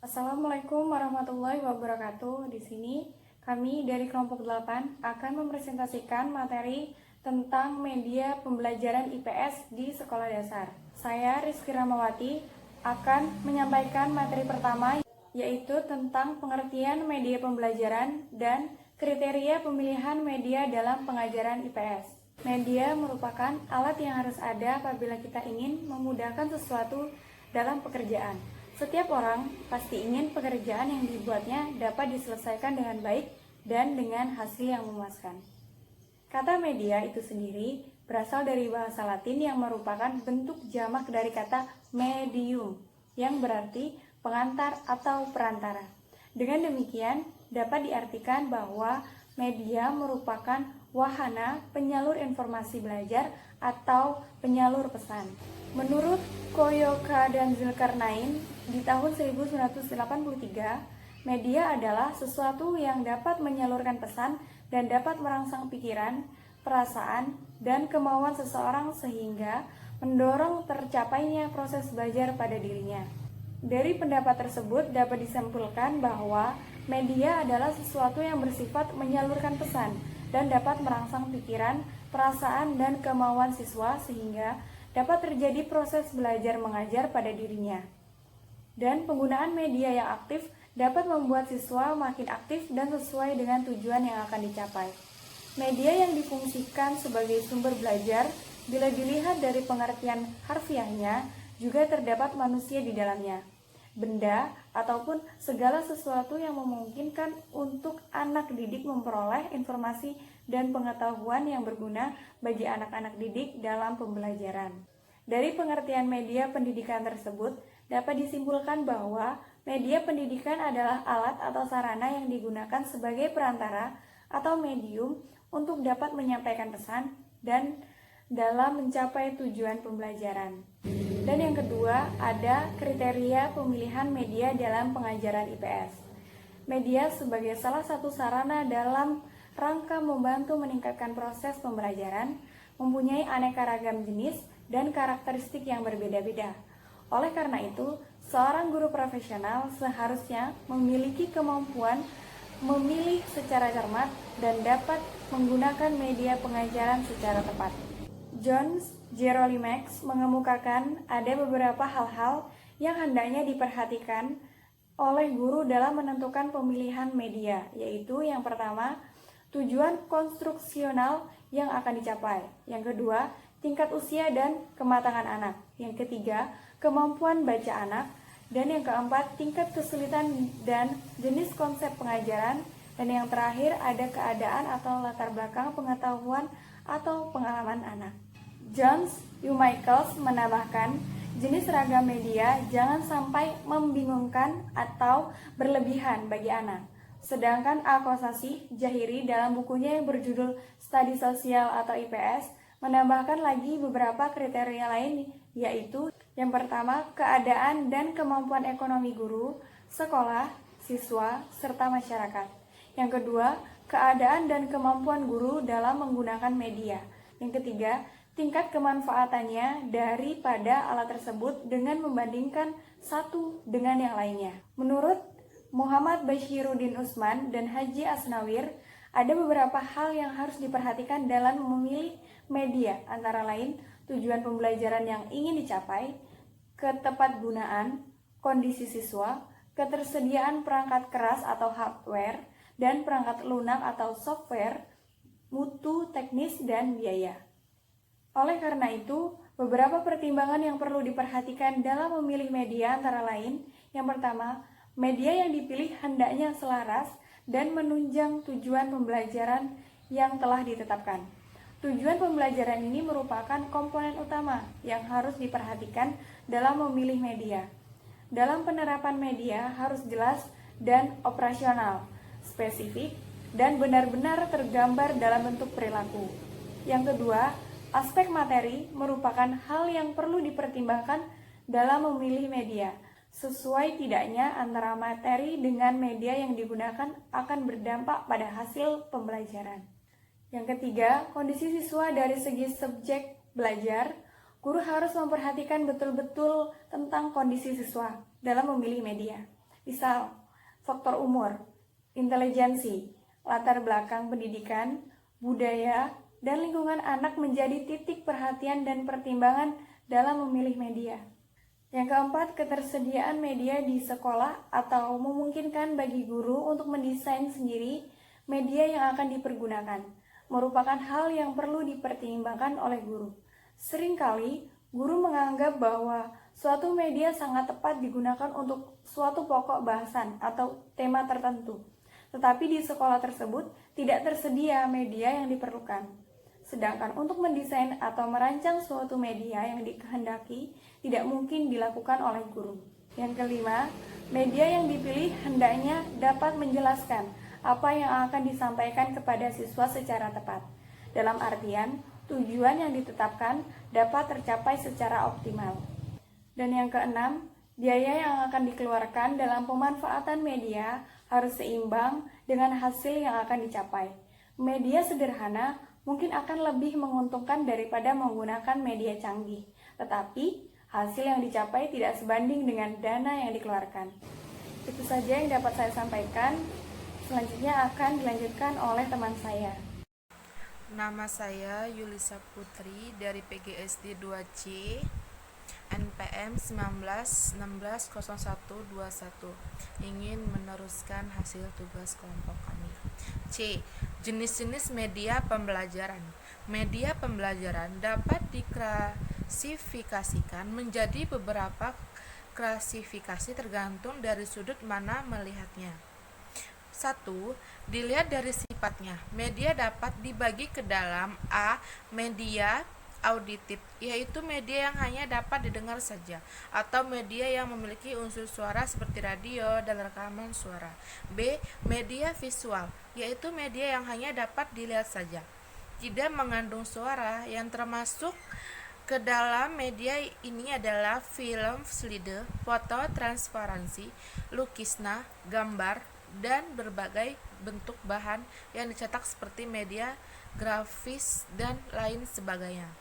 Assalamualaikum warahmatullahi wabarakatuh. Di sini kami dari kelompok 8 akan mempresentasikan materi tentang media pembelajaran IPS di sekolah dasar. Saya Rizky Ramawati akan menyampaikan materi pertama, yaitu tentang pengertian media pembelajaran dan kriteria pemilihan media dalam pengajaran IPS. Media merupakan alat yang harus ada apabila kita ingin memudahkan sesuatu dalam pekerjaan. Setiap orang pasti ingin pekerjaan yang dibuatnya dapat diselesaikan dengan baik dan dengan hasil yang memuaskan. Kata media itu sendiri berasal dari bahasa Latin yang merupakan bentuk jamak dari kata medium, yang berarti pengantar atau perantara. Dengan demikian, dapat diartikan bahwa media merupakan wahana penyalur informasi belajar atau penyalur pesan. Menurut Koyoka dan Zulkarnain, di tahun 1983, media adalah sesuatu yang dapat menyalurkan pesan dan dapat merangsang pikiran, perasaan, dan kemauan seseorang sehingga mendorong tercapainya proses belajar pada dirinya. Dari pendapat tersebut dapat disimpulkan bahwa media adalah sesuatu yang bersifat menyalurkan pesan dan dapat merangsang pikiran, perasaan, dan kemauan siswa sehingga dapat terjadi proses belajar mengajar pada dirinya. Dan penggunaan media yang aktif dapat membuat siswa makin aktif dan sesuai dengan tujuan yang akan dicapai. Media yang difungsikan sebagai sumber belajar, bila dilihat dari pengertian harfiahnya, juga terdapat manusia di dalamnya. Benda ataupun segala sesuatu yang memungkinkan untuk anak didik memperoleh informasi dan pengetahuan yang berguna bagi anak-anak didik dalam pembelajaran. Dari pengertian media pendidikan tersebut, dapat disimpulkan bahwa media pendidikan adalah alat atau sarana yang digunakan sebagai perantara atau medium untuk dapat menyampaikan pesan dan dalam mencapai tujuan pembelajaran. Dan yang kedua, ada kriteria pemilihan media dalam pengajaran IPS. Media sebagai salah satu sarana dalam rangka membantu meningkatkan proses pembelajaran, mempunyai aneka ragam jenis dan karakteristik yang berbeda-beda. Oleh karena itu, seorang guru profesional seharusnya memiliki kemampuan memilih secara cermat dan dapat menggunakan media pengajaran secara tepat. John Jerolimex mengemukakan ada beberapa hal-hal yang hendaknya diperhatikan oleh guru dalam menentukan pemilihan media, yaitu yang pertama, tujuan konstruksional yang akan dicapai. Yang kedua, tingkat usia dan kematangan anak. Yang ketiga, kemampuan baca anak. Dan yang keempat, tingkat kesulitan dan jenis konsep pengajaran. Dan yang terakhir, ada keadaan atau latar belakang pengetahuan atau pengalaman anak. John Michaels menambahkan, jenis ragam media jangan sampai membingungkan atau berlebihan bagi anak. Sedangkan Al-Qasasi Jahiri dalam bukunya yang berjudul Studi Sosial atau IPS menambahkan lagi beberapa kriteria lain, yaitu yang pertama, keadaan dan kemampuan ekonomi guru, sekolah, siswa, serta masyarakat. Yang kedua, keadaan dan kemampuan guru dalam menggunakan media. Yang ketiga, tingkat kemanfaatannya daripada alat tersebut dengan membandingkan satu dengan yang lainnya. Menurut Muhammad Bashiruddin Usman dan Haji Asnawir, ada beberapa hal yang harus diperhatikan dalam memilih media, antara lain tujuan pembelajaran yang ingin dicapai, ketepatgunaan, kondisi siswa, ketersediaan perangkat keras atau hardware, dan perangkat lunak atau software, mutu teknis, dan biaya. Oleh karena itu, beberapa pertimbangan yang perlu diperhatikan dalam memilih media antara lain, yang pertama, media yang dipilih hendaknya selaras dan menunjang tujuan pembelajaran yang telah ditetapkan. Tujuan pembelajaran ini merupakan komponen utama yang harus diperhatikan dalam memilih media. Dalam penerapan media harus jelas dan operasional, spesifik, dan benar-benar tergambar dalam bentuk perilaku. Yang kedua, aspek materi merupakan hal yang perlu dipertimbangkan dalam memilih media. Sesuai tidaknya antara materi dengan media yang digunakan akan berdampak pada hasil pembelajaran. Yang ketiga, kondisi siswa dari segi subjek belajar. Guru harus memperhatikan betul-betul tentang kondisi siswa dalam memilih media. Misal, faktor umur, intelijensi, latar belakang pendidikan, budaya, dan lingkungan anak menjadi titik perhatian dan pertimbangan dalam memilih media. Yang keempat, ketersediaan media di sekolah atau memungkinkan bagi guru untuk mendesain sendiri media yang akan dipergunakan, merupakan hal yang perlu dipertimbangkan oleh guru. Seringkali, guru menganggap bahwa suatu media sangat tepat digunakan untuk suatu pokok bahasan atau tema tertentu, tetapi di sekolah tersebut tidak tersedia media yang diperlukan. Sedangkan untuk mendesain atau merancang suatu media yang dikehendaki tidak mungkin dilakukan oleh guru. Yang kelima, media yang dipilih hendaknya dapat menjelaskan apa yang akan disampaikan kepada siswa secara tepat. Dalam artian, tujuan yang ditetapkan dapat tercapai secara optimal. Dan yang keenam, biaya yang akan dikeluarkan dalam pemanfaatan media harus seimbang dengan hasil yang akan dicapai. Media sederhana mungkin akan lebih menguntungkan daripada menggunakan media canggih, tetapi hasil yang dicapai tidak sebanding dengan dana yang dikeluarkan. Itu saja yang dapat saya sampaikan. Selanjutnya akan dilanjutkan oleh teman saya. Nama saya Yulisa Putri dari PGSD 2C, NPM 19160121, ingin meneruskan hasil tugas kelompok kami. C. Jenis-jenis media pembelajaran. Media pembelajaran dapat diklasifikasikan menjadi beberapa klasifikasi tergantung dari sudut mana melihatnya. 1. Dilihat dari sifatnya. Media dapat dibagi ke dalam A. Media auditif, yaitu media yang hanya dapat didengar saja, atau media yang memiliki unsur suara seperti radio dan rekaman suara. B. Media visual, yaitu media yang hanya dapat dilihat saja, tidak mengandung suara. Yang termasuk ke dalam media ini adalah film, slide, foto, transparansi, lukisna, gambar, dan berbagai bentuk bahan yang dicetak seperti media grafis dan lain sebagainya.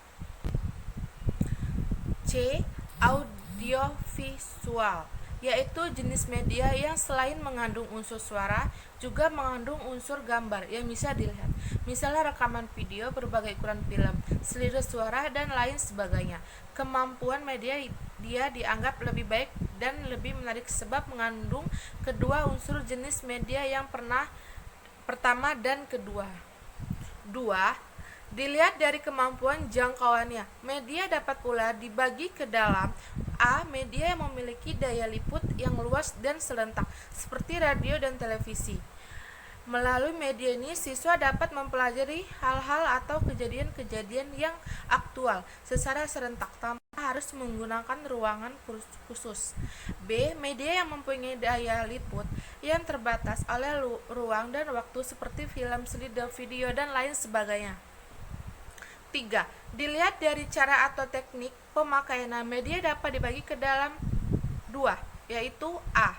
C. Audiovisual, yaitu jenis media yang selain mengandung unsur suara juga mengandung unsur gambar yang bisa dilihat, misalnya rekaman video, berbagai ukuran film, slide suara, dan lain sebagainya. Kemampuan media dia dianggap lebih baik dan lebih menarik sebab mengandung kedua unsur jenis media yang pertama dan kedua. 2. Dilihat dari kemampuan jangkauannya. Media dapat pula dibagi ke dalam A. Media yang memiliki daya liput yang luas dan serentak, seperti radio dan televisi. Melalui media ini, siswa dapat mempelajari hal-hal atau kejadian-kejadian yang aktual secara serentak tanpa harus menggunakan ruangan khusus. B. Media yang mempunyai daya liput yang terbatas oleh ruang dan waktu seperti film, slide, video, dan lain sebagainya. 3. Dilihat dari cara atau teknik pemakaian, media dapat dibagi ke dalam 2, yaitu A.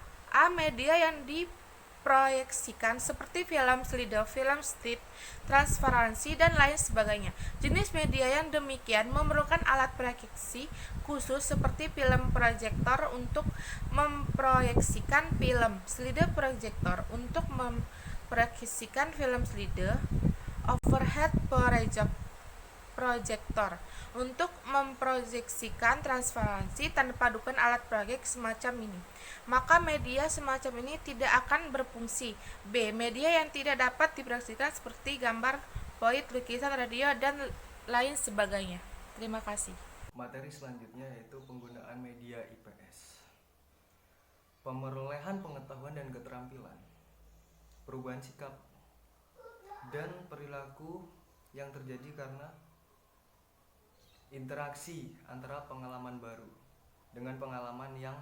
Media yang diproyeksikan seperti film, slide, film strip, transparansi, dan lain sebagainya. Jenis media yang demikian memerlukan alat proyeksi khusus seperti film proyektor untuk memproyeksikan film, slide proyektor untuk memproyeksikan film slide, overhead proyektor untuk memproyeksikan transparansi tanpa dukungan alat proyek semacam ini. Maka media semacam ini tidak akan berfungsi. B. Media yang tidak dapat diproyeksikan seperti gambar, poin, lukisan, radio, dan lain sebagainya. Terima kasih. Materi selanjutnya yaitu penggunaan media IPS. Pemerolehan pengetahuan dan keterampilan, perubahan sikap dan perilaku yang terjadi karena interaksi antara pengalaman baru dengan pengalaman yang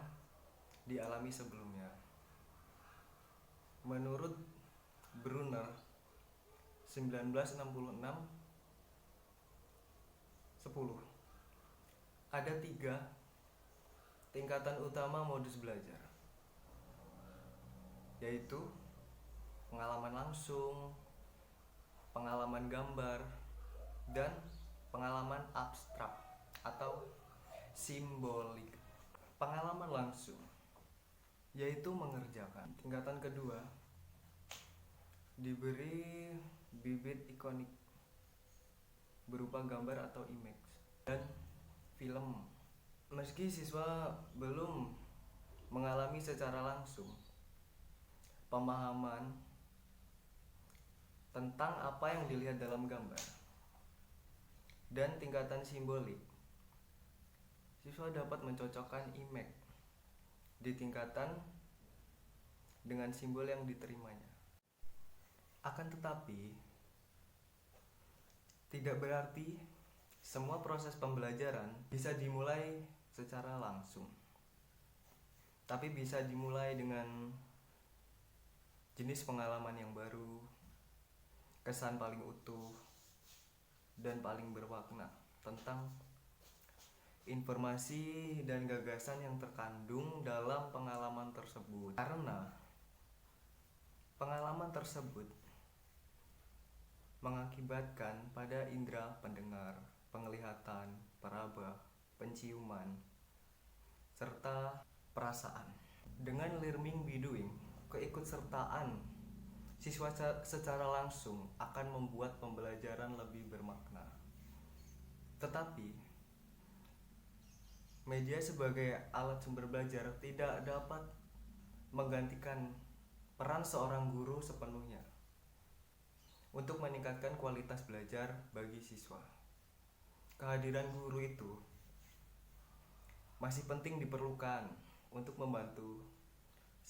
dialami sebelumnya. Menurut Brunner 1966-10, ada 3 tingkatan utama modus belajar, yaitu pengalaman langsung, pengalaman gambar, dan pengalaman abstrak atau simbolik. Pengalaman langsung yaitu mengerjakan. Tingkatan kedua diberi bibit ikonik berupa gambar atau image dan film. Meski siswa belum mengalami secara langsung pemahaman tentang apa yang dilihat dalam gambar dan tingkatan simbolik, siswa dapat mencocokkan image di tingkatan dengan simbol yang diterimanya. Akan tetapi, tidak berarti semua proses pembelajaran bisa dimulai secara langsung, tapi bisa dimulai dengan jenis pengalaman yang baru, kesan paling utuh, dan paling bermakna tentang informasi dan gagasan yang terkandung dalam pengalaman tersebut. Karena pengalaman tersebut mengakibatkan pada indera pendengar, penglihatan, peraba, penciuman, serta perasaan. Dengan learning by doing, keikutsertaan siswa secara langsung akan membuat pembelajaran lebih bermakna. Tetapi media sebagai alat sumber belajar tidak dapat menggantikan peran seorang guru sepenuhnya untuk meningkatkan kualitas belajar bagi siswa. Kehadiran guru itu masih penting diperlukan untuk membantu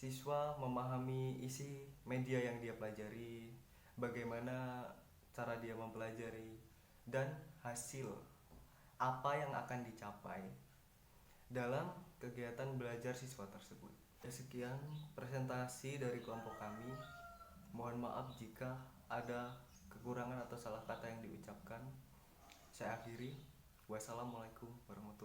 siswa memahami isi media yang dia pelajari, bagaimana cara dia mempelajari, dan hasil apa yang akan dicapai dalam kegiatan belajar siswa tersebut. Sekian presentasi dari kelompok kami. Mohon maaf jika ada kekurangan atau salah kata yang diucapkan. Saya akhiri. Wassalamualaikum warahmatullahi wabarakatuh.